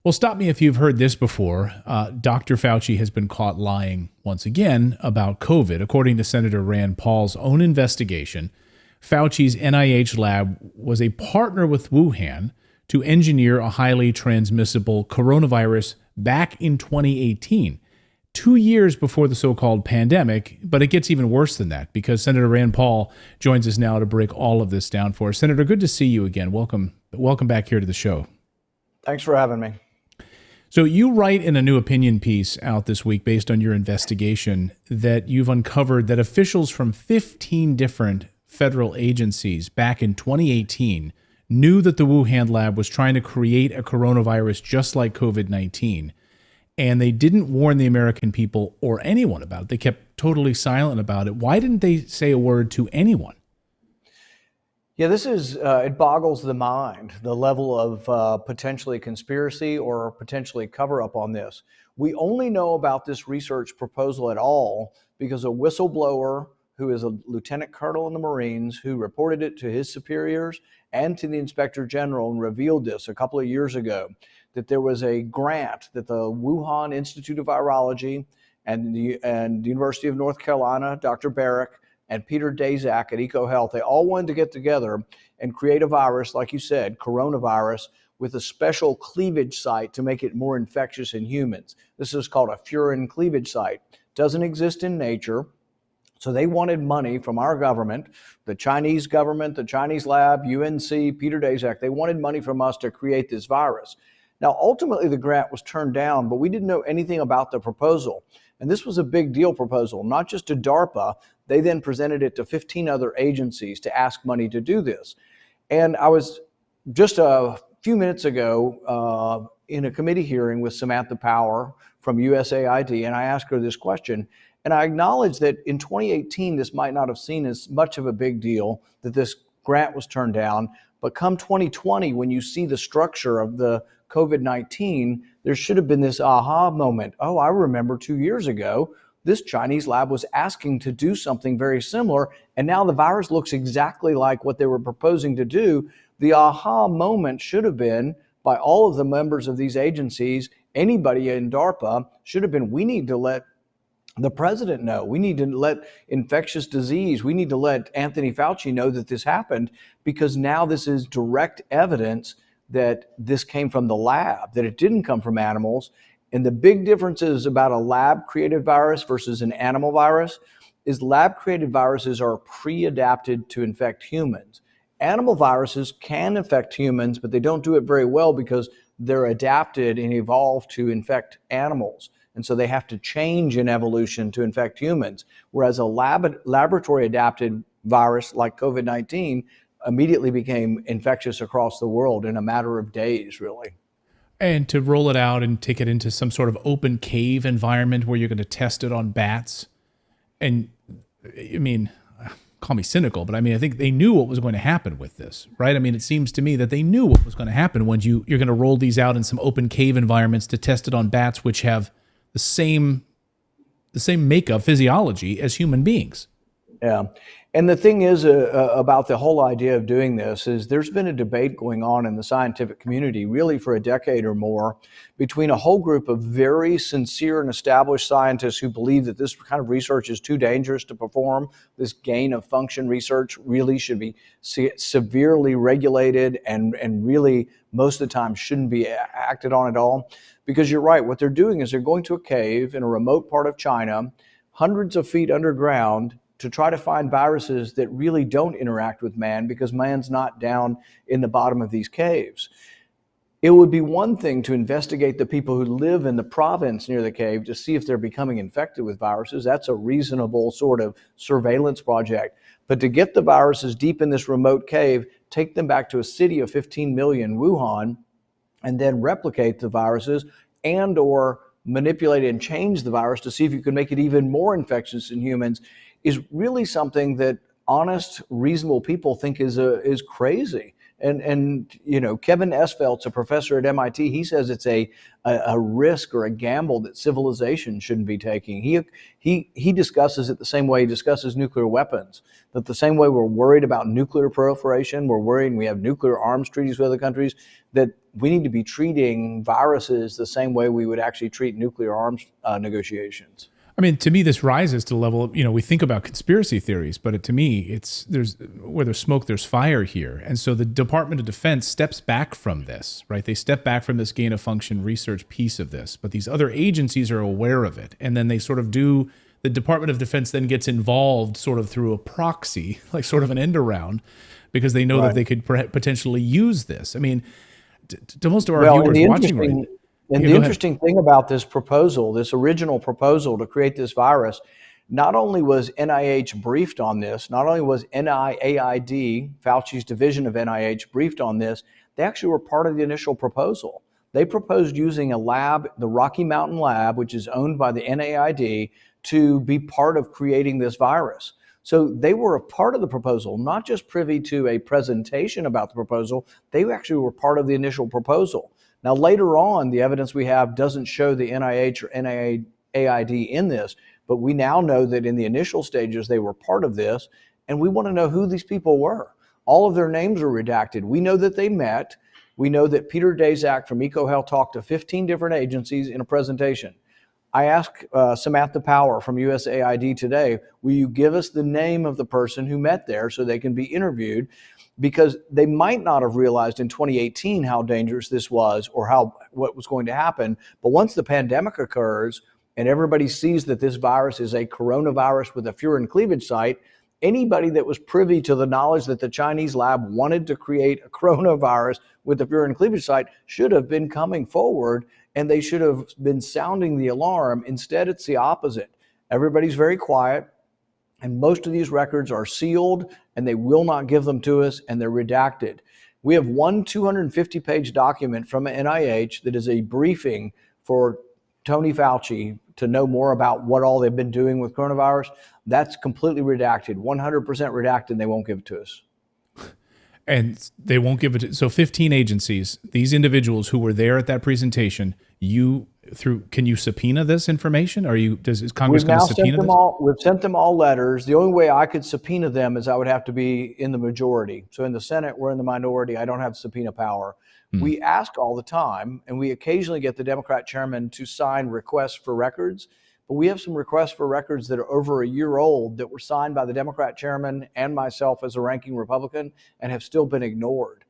Well, stop me if you've heard this before. Dr. Fauci has been caught lying once again about COVID. According to Senator Rand Paul's own investigation, Fauci's NIH lab was a partner with Wuhan to engineer a highly transmissible coronavirus back in 2018, 2 years before the so-called pandemic. But it gets even worse than that, because Senator Rand Paul joins us now to break all of this down for us. Senator, good to see you again. Welcome back here to the show. Thanks for having me. So you write in a new opinion piece out this week based on your investigation that you've uncovered that officials from 15 different federal agencies back in 2018 knew that the Wuhan lab was trying to create a coronavirus just like COVID-19, and they didn't warn the American people or anyone about it. They kept totally silent about it. Why didn't they say a word to anyone? Yeah, this is, it boggles the mind, the level of potentially conspiracy or potentially cover up on this. We only know about this research proposal at all because a whistleblower who is a lieutenant colonel in the Marines who reported it to his superiors and to the inspector general and revealed this a couple of years ago, that there was a grant that the Wuhan Institute of Virology and the University of North Carolina, Dr. Barrick, and Peter Daszak at EcoHealth, they all wanted to get together and create a virus, like you said, coronavirus, with a special cleavage site to make it more infectious in humans. This is called a furin cleavage site. Doesn't exist in nature. So they wanted money from our government, the Chinese lab, UNC, Peter Daszak. They wanted money from us to create this virus. Now, ultimately, the grant was turned down, but we didn't know anything about the proposal. And this was a big deal proposal, not just to DARPA. They then presented it to 15 other agencies to ask money to do this. And I was just a few minutes ago in a committee hearing with Samantha Power from USAID, and I asked her this question. And I acknowledge that in 2018, this might not have seen as much of a big deal that this grant was turned down. But come 2020, when you see the structure of the COVID-19, there should have been this aha moment. Oh, I remember 2 years ago, this Chinese lab was asking to do something very similar, and now the virus looks exactly like what they were proposing to do. The aha moment should have been, by all of the members of these agencies, anybody in DARPA, should have been, we need to let the president know. We need to let infectious disease, we need to let Anthony Fauci know that this happened, because now this is direct evidence that this came from the lab, that it didn't come from animals. And the big differences about a lab-created virus versus an animal virus is lab-created viruses are pre-adapted to infect humans. Animal viruses can infect humans, but they don't do it very well because they're adapted and evolved to infect animals. And so they have to change in evolution to infect humans. Whereas a laboratory-adapted virus like COVID-19 immediately became infectious across the world in a matter of days, really. And to roll it out and take it into some sort of open cave environment where you're going to test it on bats. And I mean, call me cynical, but I mean, I think they knew what was going to happen with this, right? I mean, it seems to me that they knew what was going to happen when you're going to roll these out in some open cave environments to test it on bats, which have the same makeup, physiology as human beings. Yeah. And the thing is about the whole idea of doing this is there's been a debate going on in the scientific community really for a decade or more between a whole group of very sincere and established scientists who believe that this kind of research is too dangerous to perform. This gain of function research really should be severely regulated and really most of the time shouldn't be acted on at all. Because you're right, what they're doing is they're going to a cave in a remote part of China, hundreds of feet underground, to try to find viruses that really don't interact with man because man's not down in the bottom of these caves. It would be one thing to investigate the people who live in the province near the cave to see if they're becoming infected with viruses. That's a reasonable sort of surveillance project. But to get the viruses deep in this remote cave, take them back to a city of 15 million, Wuhan, and then replicate the viruses and or manipulate and change the virus to see if you can make it even more infectious in humans is really something that honest, reasonable people think is crazy. And Kevin Esvelt's a professor at MIT. He says it's a risk or a gamble that civilization shouldn't be taking. He discusses it the same way he discusses nuclear weapons, that the same way we're worried about nuclear proliferation, we're worried we have nuclear arms treaties with other countries, that we need to be treating viruses the same way we would actually treat nuclear arms negotiations. I mean, to me, this rises to the level of, we think about conspiracy theories, but to me, there's where there's smoke, there's fire here. And so the Department of Defense steps back from this, right? They step back from this gain of function research piece of this, but these other agencies are aware of it. And then they sort of the Department of Defense then gets involved sort of through a proxy, like sort of an end around, because they know that they could potentially use this. I mean, to most of our viewers watching right now. And the interesting thing about this proposal, this original proposal to create this virus, not only was NIH briefed on this, not only was NIAID, Fauci's division of NIH, briefed on this, they actually were part of the initial proposal. They proposed using a lab, the Rocky Mountain Lab, which is owned by the NIAID, to be part of creating this virus. So they were a part of the proposal, not just privy to a presentation about the proposal, they actually were part of the initial proposal. Now, later on, the evidence we have doesn't show the NIH or NIAID in this, but we now know that in the initial stages, they were part of this, and we want to know who these people were. All of their names are redacted. We know that they met. We know that Peter Daszak from EcoHealth talked to 15 different agencies in a presentation. I asked Samantha Power from USAID today, will you give us the name of the person who met there so they can be interviewed? Because they might not have realized in 2018 how dangerous this was or what was going to happen. But once the pandemic occurs and everybody sees that this virus is a coronavirus with a furin cleavage site, anybody that was privy to the knowledge that the Chinese lab wanted to create a coronavirus with a furin cleavage site should have been coming forward, and they should have been sounding the alarm. Instead, it's the opposite. Everybody's very quiet. And most of these records are sealed, and they will not give them to us, and they're redacted. We have one 250-page document from NIH that is a briefing for Tony Fauci to know more about what all they've been doing with coronavirus. That's completely redacted, 100% redacted, and they won't give it to us. And they won't give it. So 15 agencies, these individuals who were there at that presentation, can you subpoena this information? Is Congress going to subpoena this? We've sent them all letters. The only way I could subpoena them is I would have to be in the majority. So in the Senate, we're in the minority. I don't have subpoena power. We ask all the time, and we occasionally get the Democrat chairman to sign requests for records. But we have some requests for records that are over a year old that were signed by the Democrat chairman and myself as a ranking Republican and have still been ignored.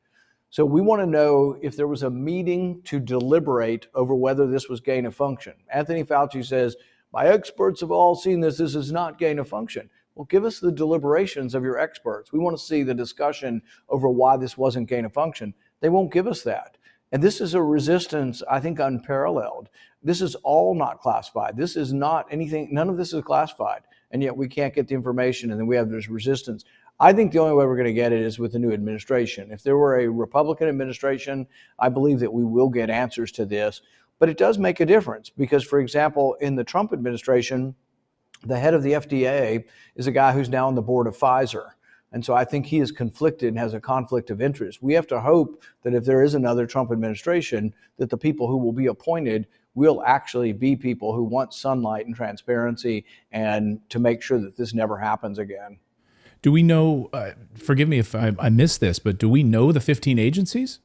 So we want to know if there was a meeting to deliberate over whether this was gain of function. Anthony Fauci says, my experts have all seen this. This is not gain of function. Well, give us the deliberations of your experts. We want to see the discussion over why this wasn't gain of function. They won't give us that. And this is a resistance, I think, unparalleled. This is all not classified. This is not anything, none of this is classified. And yet we can't get the information, and then we have this resistance. I think the only way we're going to get it is with the new administration. If there were a Republican administration, I believe that we will get answers to this. But it does make a difference because, for example, in the Trump administration, the head of the FDA is a guy who's now on the board of Pfizer. And so I think he is conflicted and has a conflict of interest. We have to hope that if there is another Trump administration, that the people who will be appointed will actually be people who want sunlight and transparency and to make sure that this never happens again. Do we know, forgive me if I missed this, but do we know the 15 agencies?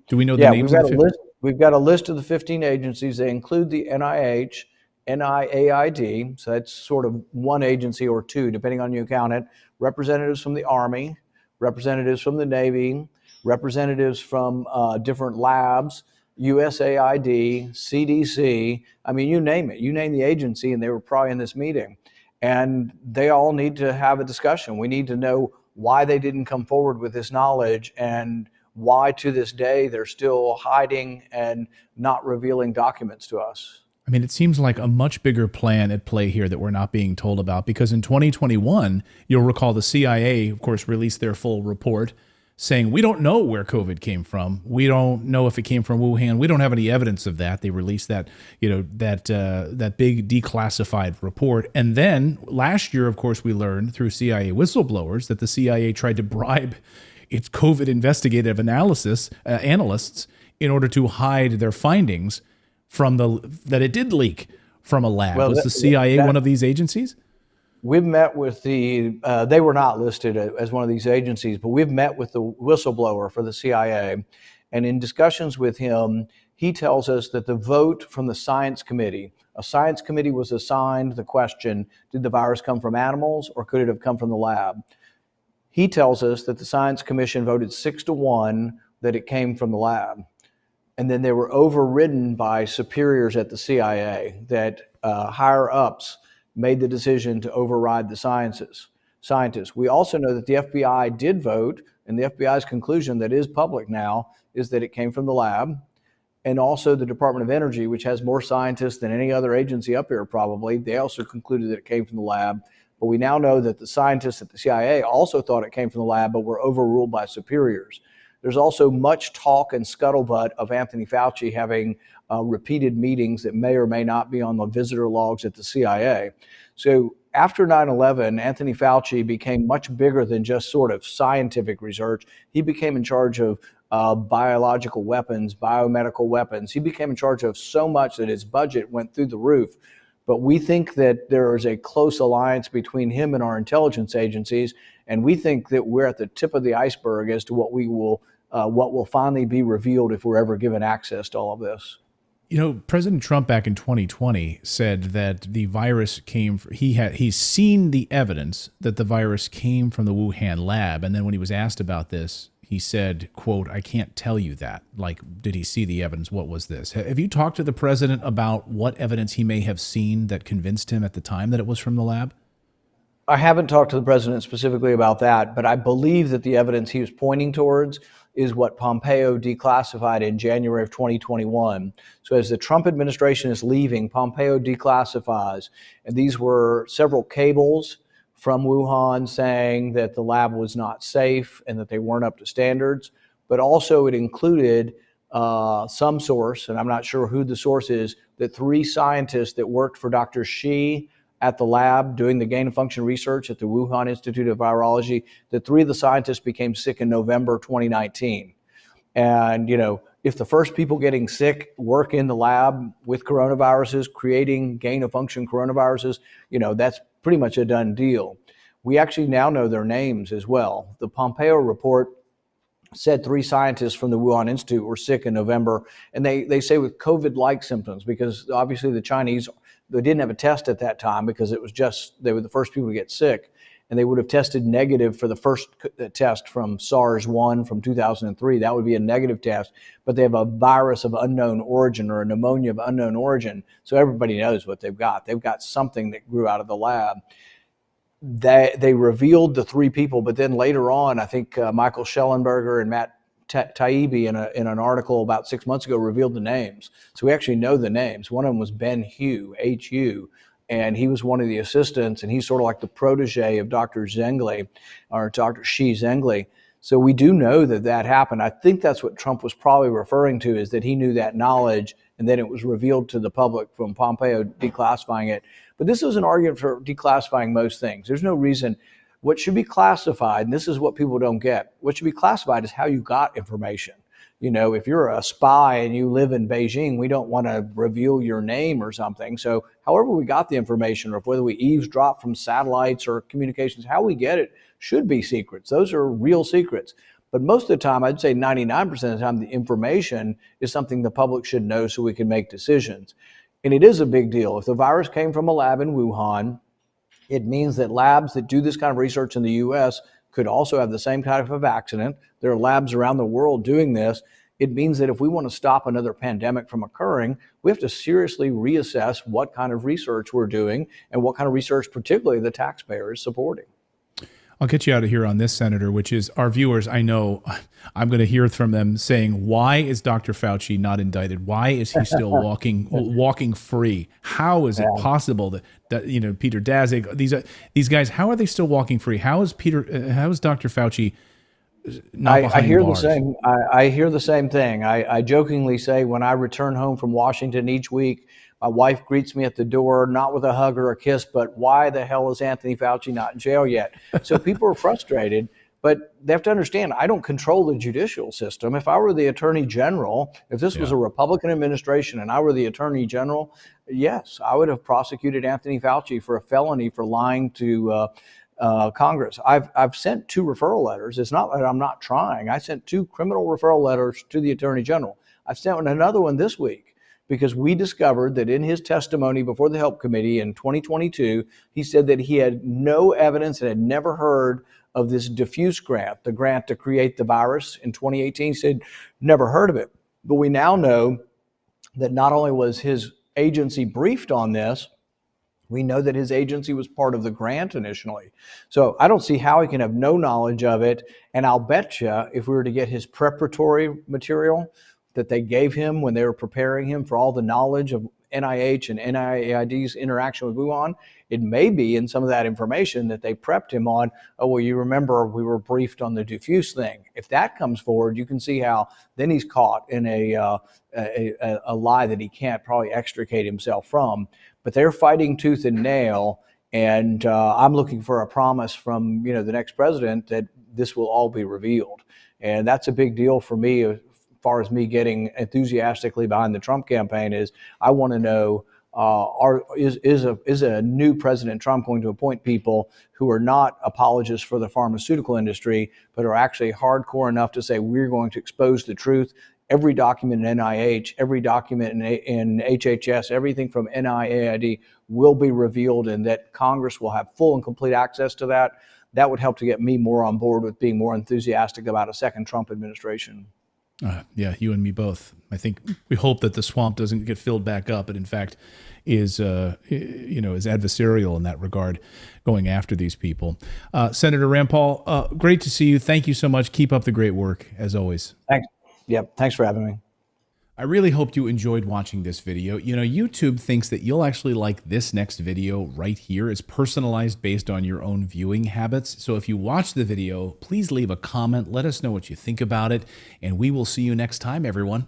Do we know the names of the 15? We've got a list of the 15 agencies. They include the NIH, NIAID, so that's sort of one agency or two, depending on you count it, representatives from the Army, representatives from the Navy, representatives from different labs, USAID, CDC, I mean, you name it. You name the agency, and they were probably in this meeting. And they all need to have a discussion. We need to know why they didn't come forward with this knowledge and why to this day they're still hiding and not revealing documents to us. I mean, it seems like a much bigger plan at play here that we're not being told about, because in 2021, you'll recall the CIA, of course, released their full report saying, we don't know where COVID came from. We don't know if it came from Wuhan. We don't have any evidence of that. They released that, that big declassified report. And then last year, of course, we learned through CIA whistleblowers that the CIA tried to bribe it's COVID investigative analysts in order to hide their findings from that it did leak from a lab. Well, Was the CIA one of these agencies? We've met with they were not listed as one of these agencies, but we've met with the whistleblower for the CIA. And in discussions with him, he tells us that the vote from the science committee, a science committee was assigned the question, did the virus come from animals or could it have come from the lab? He tells us that the science commission voted 6-1 that it came from the lab. And then they were overridden by superiors at the CIA, that higher ups made the decision to override the scientists. We also know that the FBI did vote, and the FBI's conclusion that is public now is that it came from the lab. And also the Department of Energy, which has more scientists than any other agency up here probably, they also concluded that it came from the lab. But we now know that the scientists at the CIA also thought it came from the lab, but were overruled by superiors. There's also much talk and scuttlebutt of Anthony Fauci having repeated meetings that may or may not be on the visitor logs at the CIA. So after 9/11, Anthony Fauci became much bigger than just sort of scientific research. He became in charge of biological weapons, biomedical weapons. He became in charge of so much that his budget went through the roof. But we think that there is a close alliance between him and our intelligence agencies, and we think that we're at the tip of the iceberg as to what will finally be revealed if we're ever given access to all of this. You know, President Trump back in 2020 said that the virus he's seen the evidence that the virus came from the Wuhan lab. And then when he was asked about this, he said, quote, "I can't tell you that." Like, did he see the evidence? What was this? Have you talked to the president about what evidence he may have seen that convinced him at the time that it was from the lab? I haven't talked to the president specifically about that, but I believe that the evidence he was pointing towards is what Pompeo declassified in January of 2021. So as the Trump administration is leaving, Pompeo declassifies. And these were several cables from Wuhan saying that the lab was not safe and that they weren't up to standards. But also it included some source, and I'm not sure who the source is, that 3 scientists that worked for Dr. Shi at the lab doing the gain of function research at the Wuhan Institute of Virology, that 3 of the scientists became sick in November 2019. And, you know, if the first people getting sick work in the lab with coronaviruses, creating gain of function coronaviruses, you know, that's pretty much a done deal. We actually now know their names as well. The Pompeo report said 3 scientists from the Wuhan Institute were sick in November, and they say with COVID-like symptoms, because obviously the Chinese, they didn't have a test at that time because it was just, they were the first people to get sick, and they would have tested negative for the first test from SARS-1 from 2003. That would be a negative test, but they have a virus of unknown origin or a pneumonia of unknown origin, so everybody knows what they've got. They've got something that grew out of the lab. They revealed the 3 people, but then later on, I think Michael Schellenberger and Matt Taibbi in an article about 6 months ago revealed the names. So we actually know the names. One of them was Ben Hu, H-U, and he was one of the assistants, and he's sort of like the protege of Dr. Zengli, or Dr. Shi Zengli. So we do know that that happened. I think that's what Trump was probably referring to, is that he knew that knowledge, and then it was revealed to the public from Pompeo declassifying it. But this is an argument for declassifying most things. There's no reason. What should be classified, and this is what people don't get, what should be classified is how you got information. You know, if you're a spy and you live in Beijing, we don't want to reveal your name or something. So however we got the information, or whether we eavesdrop from satellites or communications, how we get it should be secrets. Those are real secrets. But most of the time, I'd say 99% of the time, the information is something the public should know so we can make decisions. And it is a big deal. If the virus came from a lab in Wuhan, it means that labs that do this kind of research in the U.S. could also have the same type of accident. There are labs around the world doing this. It means that if we want to stop another pandemic from occurring, we have to seriously reassess what kind of research we're doing and what kind of research particularly the taxpayer is supporting. I'll get you out of here on this, Senator, which is our viewers. I know I'm going to hear from them saying, why is Dr. Fauci not indicted? Why is he still walking free? How is it possible that you know, Peter Daszak, these guys, how are they still walking free? How is Dr. Fauci not behind I hear bars? the same. I hear the same thing. I jokingly say when I return home from Washington each week, my wife greets me at the door, not with a hug or a kiss, but why the hell is Anthony Fauci not in jail yet? So people are frustrated, But they have to understand, I don't control the judicial system. If I were the attorney general, if this was a Republican administration and I were the attorney general, yes, I would have prosecuted Anthony Fauci for a felony for lying to Congress. I've sent 2 referral letters. It's not that I'm not trying. I sent 2 criminal referral letters to the attorney general. I've sent another one this week, because we discovered that in his testimony before the Help Committee in 2022, he said that he had no evidence and had never heard of this diffuse grant, the grant to create the virus in 2018. He said, never heard of it. But we now know that not only was his agency briefed on this, we know that his agency was part of the grant initially. So I don't see how he can have no knowledge of it. And I'll bet you if we were to get his preparatory material that they gave him when they were preparing him for all the knowledge of NIH and NIAID's interaction with Wuhan, it may be in some of that information that they prepped him on. Oh, well, you remember we were briefed on the diffuse thing. If that comes forward, you can see how then he's caught in a lie that he can't probably extricate himself from. But they're fighting tooth and nail, and I'm looking for a promise from the next president that this will all be revealed, and that's a big deal for me. As far as me getting enthusiastically behind the Trump campaign is, I want to know, is a new President Trump going to appoint people who are not apologists for the pharmaceutical industry, but are actually hardcore enough to say, we're going to expose the truth. Every document in NIH, every document in HHS, everything from NIAID will be revealed, and that Congress will have full and complete access to that. That would help to get me more on board with being more enthusiastic about a second Trump administration. Yeah, you and me both. I think we hope that the swamp doesn't get filled back up, but in fact is adversarial in that regard, going after these people. Senator Rand Paul, great to see you. Thank you so much. Keep up the great work, as always. Thanks. Yep. Thanks for having me. I really hope you enjoyed watching this video. YouTube thinks that you'll actually like this next video right here. It's personalized based on your own viewing habits. So if you watch the video, please leave a comment. Let us know what you think about it, and we will see you next time, everyone.